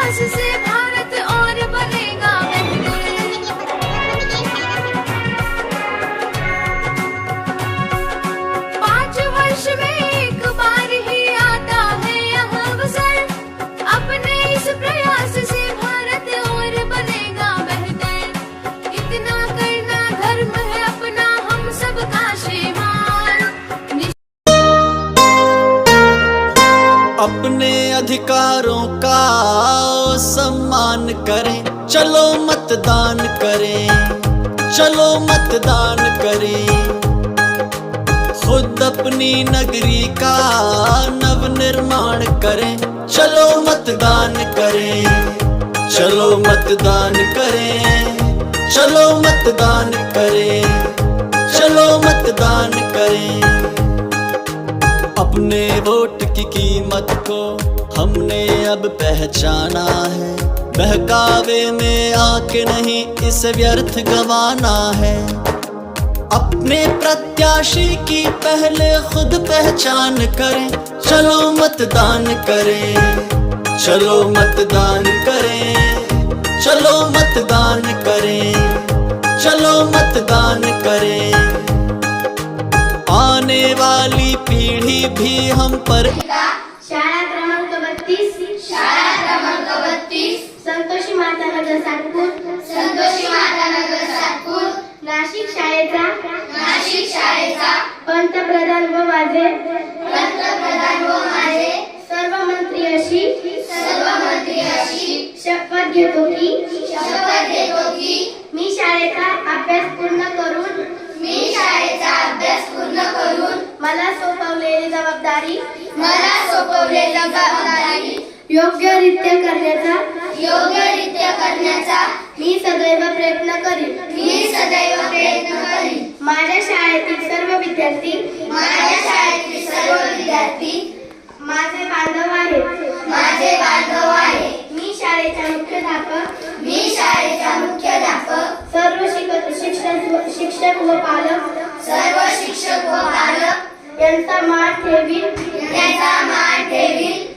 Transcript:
प्रयास से भारत और बनेगा बेहतर। 5 वर्ष में एक बार ही आता है यह अवसर, अपने इस प्रयास से भारत और बनेगा बेहतर। इतना करना धर्म है अपना हम सबका श्रीमान। अपने अधिकारों का सम्मान करें, चलो मतदान करें, चलो मतदान करें। खुद अपनी नगरी का नव निर्माण करें, चलो मतदान करें, चलो मतदान करें, चलो मतदान करें, चलो मतदान करें। अपने वोट की कीमत को हमने अब पहचाना है, बहकावे में आके नहीं इसे व्यर्थ गंवाना है। अपने प्रत्याशी की पहले खुद पहचान करें, चलो मतदान करें, चलो मतदान करें, चलो मतदान करें, चलो मतदान करें। आने वाली पीढ़ी भी हम पर शाळा क्रमांक 32 संतोषी माता नगर सातपूर नाशिक शाळेचा पंतप्रधान व माझे सर्व मंत्री अशी शपथ घेतो की मी शाळेचा अभ्यास पूर्ण करून मला सोपवलेली जबाबदारी योग्यरित्या करण्याचा मी सदैव प्रयत्न करीन। माझ्या शाळेतील सर्व विद्यार्थी माझे बांधव आहेत। मी शाळेचा मुख्याध्यापक सर्व शिक्षक व पालक यांचा मान ठेवीन